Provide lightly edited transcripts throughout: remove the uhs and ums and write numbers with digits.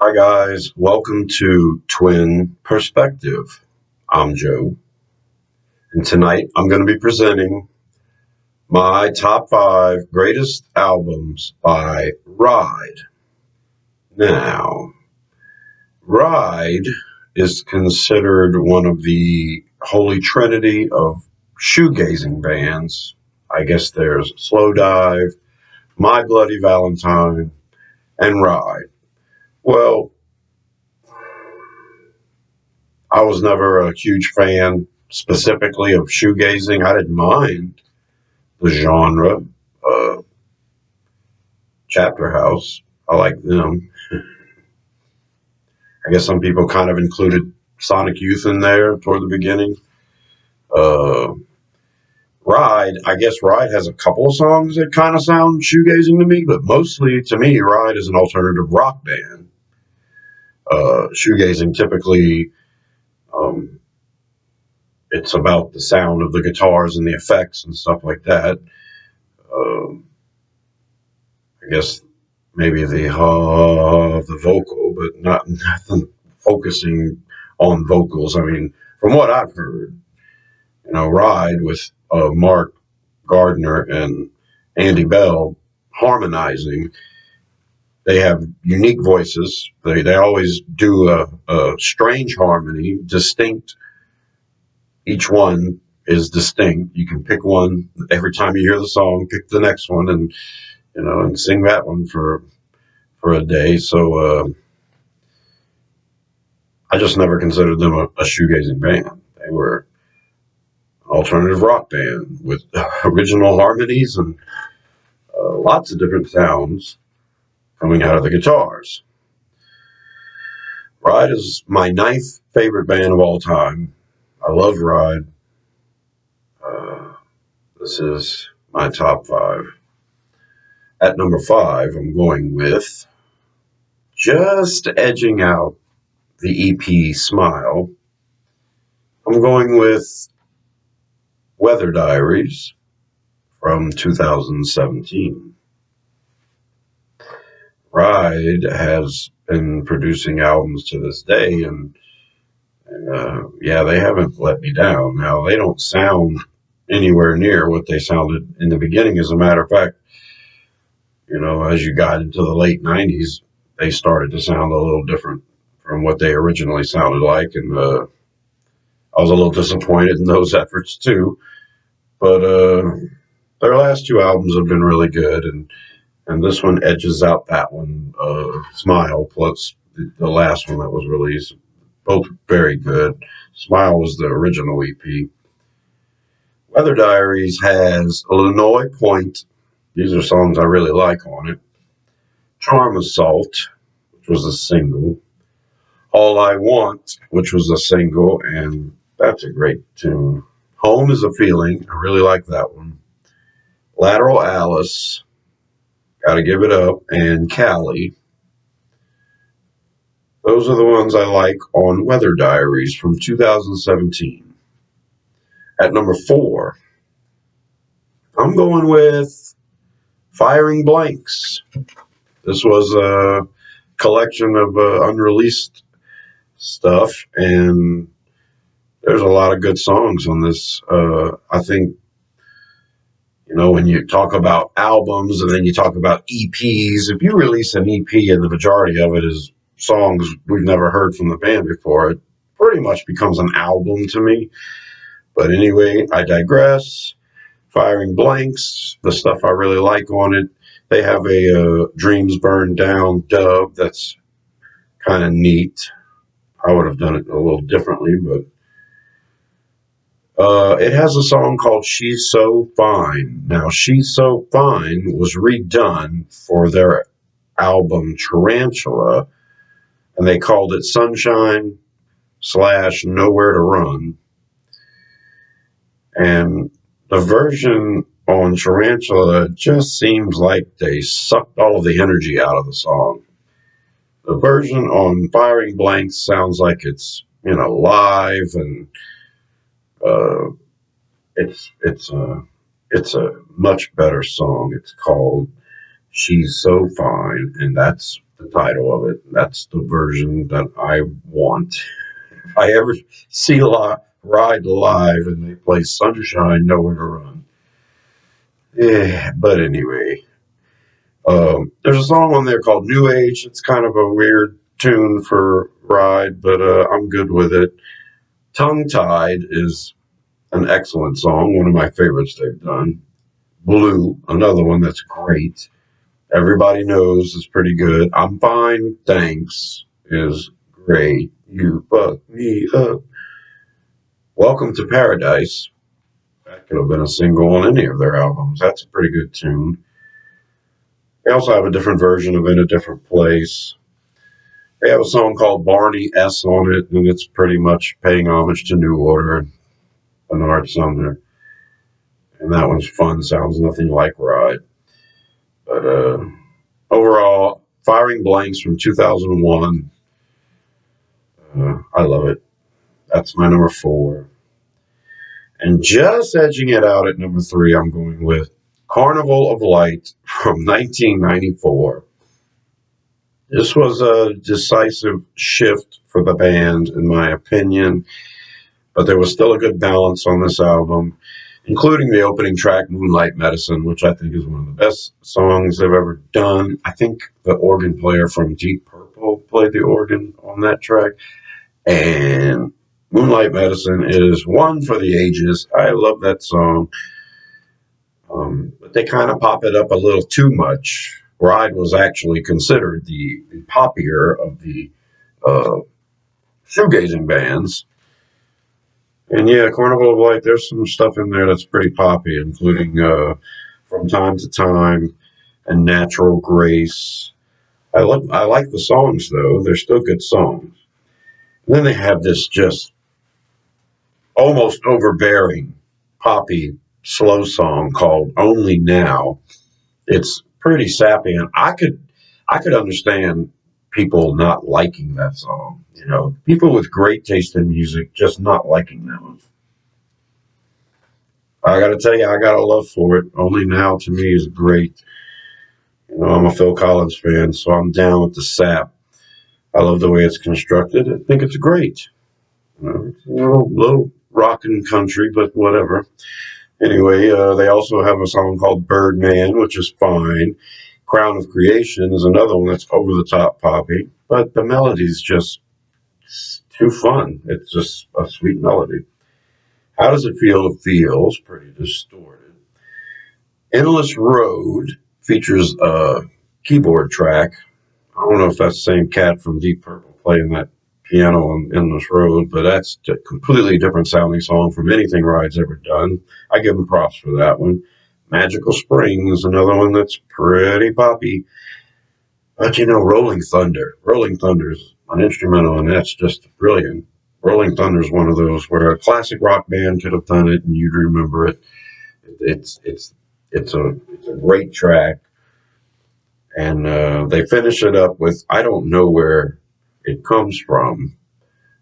Hi, guys. Welcome to Twin Perspective. I'm Joe, and tonight I'm going to be presenting my top five greatest albums by Ride. Now, Ride is considered one of the holy trinity of shoegazing bands. I guess there's Slow Dive, My Bloody Valentine, and Ride. Well, I was never a huge fan specifically of shoegazing. I didn't mind the genre. Uh, Chapter House, I like them. I guess some people kind of included Sonic Youth in there toward the beginning. Uh, Ride, I guess Ride has a couple of songs that kind of sound shoegazing to me, but mostly to me, Ride is an alternative rock band. Shoegazing typically, um, it's about the sound of the guitars and the effects and stuff like that. Um, I guess maybe the vocal, but not nothing focusing on vocals. I mean, from what I've heard, Ride with Mark Gardner and Andy Bell harmonizing. They have unique voices. They always do a strange harmony, distinct. Each one is distinct. You can pick one every time you hear the song, pick the next one, and sing that one for a day. So I just never considered them a shoegazing band. They were an alternative rock band with original harmonies and lots of different sounds coming out of the guitars. Ride is my ninth favorite band of all time. I love Ride. This is my top five. At number five, I'm going with, just edging out the EP Smile, I'm going with Weather Diaries from 2017. Ride has been producing albums to this day, and yeah, they haven't let me down. Now, they don't sound anywhere near what they sounded in the beginning. As a matter of fact, as you got into the late 90s, they started to sound a little different from what they originally sounded like, and I was a little disappointed in those efforts too. But their last two albums have been really good, and this one edges out that one. Smile plus the last one that was released, both very good. Smile was the original EP. Weather Diaries has Illinois Point. These are songs I really like on it. Charm Assault, which was a single. All I Want, which was a single, and that's a great tune. Home is a Feeling. I really like that one. Lateral Alice, Gotta Give It Up, and Cali. Those are the ones I like on Weather Diaries from 2017. At number four, I'm going with Firing Blanks. This was a collection of unreleased stuff, and there's a lot of good songs on this. I think, when you talk about albums and then you talk about EPs, if you release an EP and the majority of it is songs we've never heard from the band before, it pretty much becomes an album to me. But anyway, I digress. Firing Blanks, the stuff I really like on it. They have a Dreams Burn Down dub that's kind of neat. I would have done it a little differently, but it has a song called She's So Fine. Now, She's So Fine was redone for their album Tarantula, and they called it Sunshine / Nowhere to Run. And the version on Tarantula just seems like they sucked all of the energy out of the song. The version on Firing Blanks sounds like it's, live, and uh, it's a much better song. It's called She's So Fine, and that's the the title of it. That's the version that I want. If I ever see Ride live and they play Sunshine, Nowhere to Run. Yeah, but anyway, there's a song on there called New Age. It's kind of a weird tune for Ride, but I'm good with it. Tongue Tied is an excellent song, one of my favorites they've done. Blue, another one that's great. Everybody knows is pretty good. I'm Fine, Thanks is great. You fuck me up. Welcome to Paradise. That could have been a single on any of their albums. That's a pretty good tune. They also have a different version of In a Different Place. They have a song called Barney S on it, and it's pretty much paying homage to New Order and Bernard Sumner. And that one's fun, sounds nothing like Ride. But overall, Firing Blanks from 2001, I love it. That's my number 4. And just edging it out at number 3, I'm going with Carnival of Light from 1994. This was a decisive shift for the band, in my opinion, but there was still a good balance on this album, including the opening track, Moonlight Medicine, which I think is one of the best songs they've ever done. I think the organ player from Deep Purple played the organ on that track. And Moonlight Medicine is one for the ages. I love that song. But they kind of pop it up a little too much. Ride was actually considered the poppier of the shoegazing bands. And yeah, Carnival of Light, there's some stuff in there that's pretty poppy, including From Time to Time and Natural Grace. I like the songs, though. They're still good songs. And then they have this just almost overbearing, poppy, slow song called Only Now. It's pretty sappy, and I could understand people not liking that song. You know, people with great taste in music just not liking that one. I got to tell you, I got a love for it. Only Now to me is great. You know, I'm a Phil Collins fan, so I'm down with the sap. I love the way it's constructed. I think it's great. You know, it's a little rock and country, but whatever. Anyway, they also have a song called Birdman, which is fine. Crown of Creation is another one that's over the top poppy, but the melody's just too fun. It's just a sweet melody. How Does It Feel to Feel is pretty distorted. Endless Road features a keyboard track. I don't know if that's the same cat from Deep Purple playing that piano on Endless Road, but that's a completely different sounding song from anything Ride's ever done. I give them props for that one. Magical Spring is another one that's pretty poppy. But you know, Rolling Thunder. Rolling Thunder's an instrumental, and that's just brilliant. Rolling Thunder is one of those where a classic rock band could have done it, and you'd remember it. It's a great track, and they finish it up with "I Don't Know Where It Comes From,"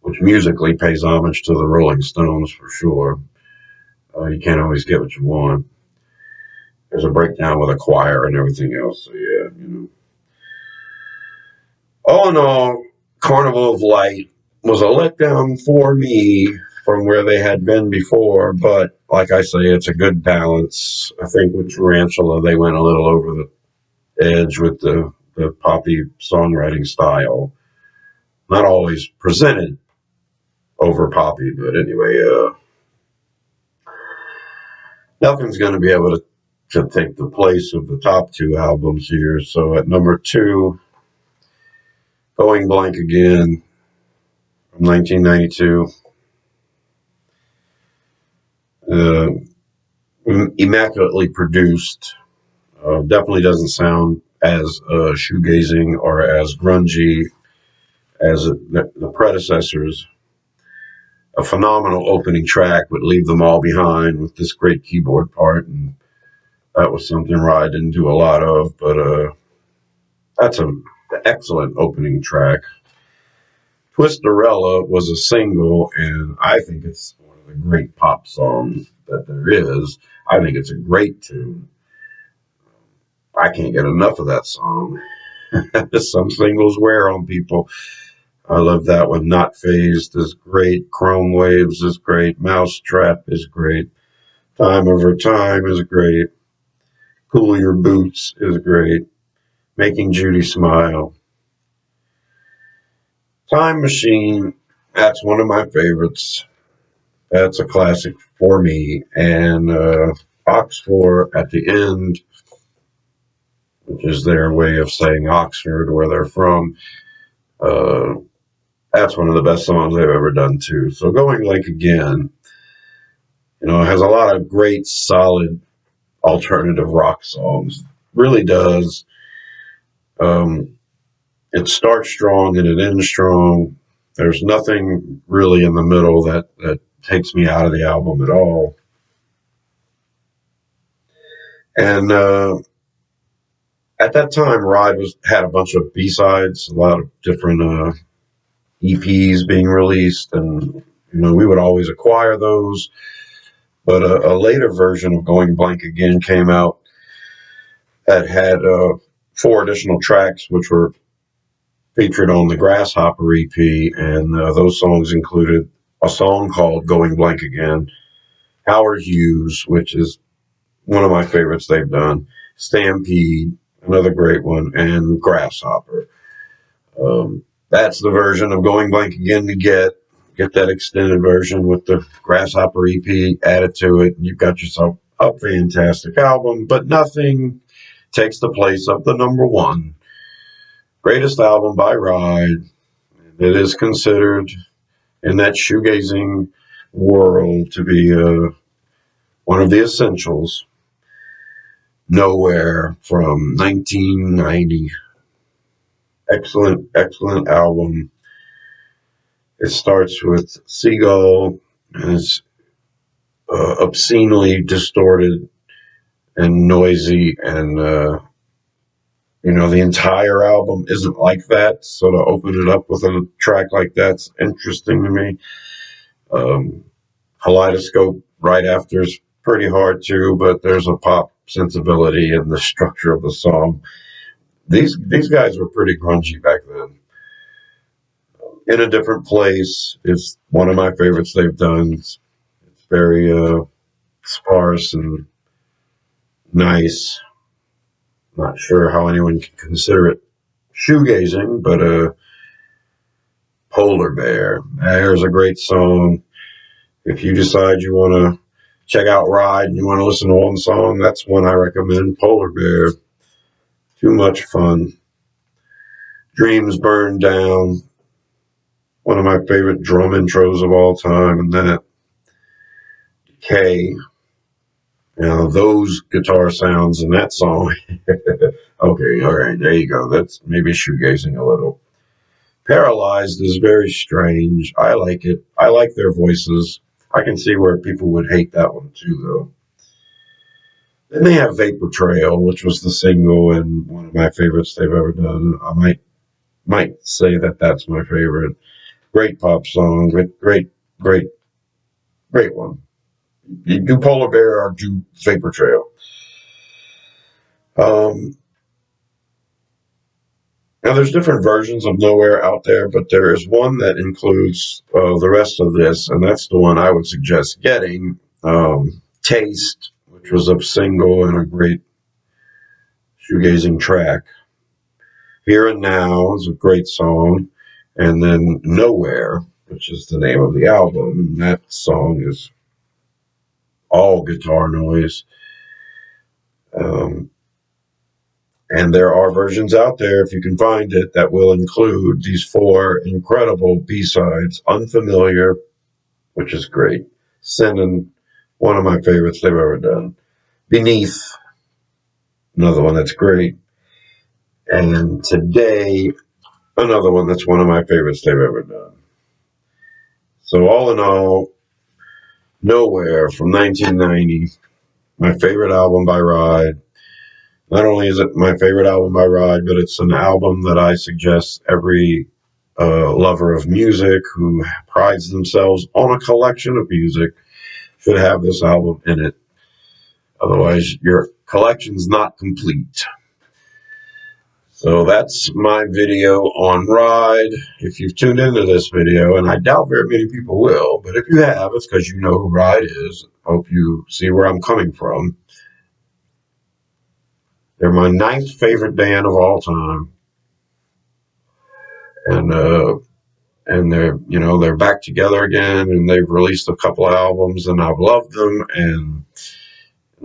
which musically pays homage to the Rolling Stones for sure. You can't always get what you want. There's a breakdown with a choir and everything else. So yeah, you know. All in all, Carnival of Light was a letdown for me from where they had been before, but like I say, it's a good balance. I think with Tarantula, they went a little over the edge with the poppy songwriting style. Not always presented over poppy, but anyway, nothing's going to be able to take the place of the top 2 albums here. So at number 2, Going Blank Again from 1992. Immaculately produced. Definitely doesn't sound as shoegazing or as grungy as the predecessors. A phenomenal opening track would leave them all behind with this great keyboard part, and that was something Ride didn't do a lot of, but that's an excellent opening track. Twisterella was a single, and I think it's one of the great pop songs that there is. I think it's a great tune. I can't get enough of that song. Some singles wear on people. I love that one. Not Phased is great. Chrome Waves is great. Mousetrap is great. Time Over Time is great. Cool Your Boots is great. Making Judy Smile. Time Machine, that's one of my favorites. That's a classic for me. And Oxford at the end, which is their way of saying Oxford, where they're from. Uh, that's one of the best songs they've ever done too. So Going Like Again, it has a lot of great, solid alternative rock songs. Really does. Um, it starts strong and it ends strong. There's nothing really in the middle that takes me out of the album at all. And at that time, Ride was had a bunch of B-sides, a lot of different EPs being released, and we would always acquire those. But a later version of Going Blank Again came out that had four additional tracks, which were featured on the Grasshopper EP, and those songs included a song called Going Blank Again, Howard Hughes, which is one of my favorites they've done, Stampede, another great one, and Grasshopper. That's the version of Going Blank Again to get that extended version with the Grasshopper EP added to it, and you've got yourself a fantastic album, but nothing takes the place of the number one greatest album by Ride. It is considered in that shoegazing world to be one of the essentials. Nowhere from 1990. Excellent, excellent album. It starts with Seagull, and it's obscenely distorted and noisy, and the entire album isn't like that. So to open it up with a track like that's interesting to me. Kaleidoscope right after is pretty hard too, but there's a pop sensibility in the structure of the song. These guys were pretty grungy back then. In a Different Place is one of my favorites they've done. It's very sparse and nice. Not sure how anyone can consider it shoegazing, but Polar Bear. There's a great song. If you decide you want to check out Ride and you want to listen to one song, that's one I recommend. Polar Bear. Too much fun. Dreams Burn Down. One of my favorite drum intros of all time, and that Decay. Those guitar sounds in that song. Okay, all right, there you go. That's maybe shoegazing a little. Paralyzed is very strange. I like it. I like their voices. I can see where people would hate that one too, though. Then they have Vapor Trail, which was the single and one of my favorites they've ever done. I might say that that's my favorite. Great pop song. Great one. You do Polar Bear or do Vapor Trail. Now, there's different versions of Nowhere out there, but there is one that includes the rest of this, and that's the one I would suggest getting. Taste, which was a single and a great shoegazing track. Here and Now is a great song, and then Nowhere, which is the name of the album, and that song is all guitar noise. And there are versions out there, if you can find it, that will include these four incredible B-sides. Unfamiliar, which is great. Sinning, one of my favorites they've ever done. Beneath, another one that's great. And Today, another one that's one of my favorites they've ever done. So all in all, Nowhere from 1990, my favorite album by Ride. Not only is it my favorite album by Ride, but it's an album that I suggest every lover of music who prides themselves on a collection of music should have this album in it. Otherwise, your collection's not complete. So that's my video on Ride. If you've tuned into this video, and I doubt very many people will, but if you have, it's because you know who Ride is. Hope you see where I'm coming from. They're my 9th favorite band of all time, and they're back together again, and they've released a couple of albums, and I've loved them, and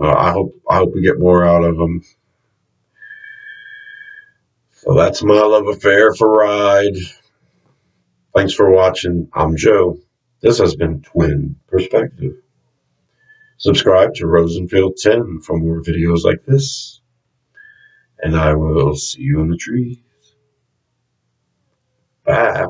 I hope we get more out of them. So that's my love affair for Ride. Thanks for watching. I'm Joe. This has been Twin Perspective. Subscribe to Rosenfield 10 for more videos like this, and I will see you in the trees. Bye.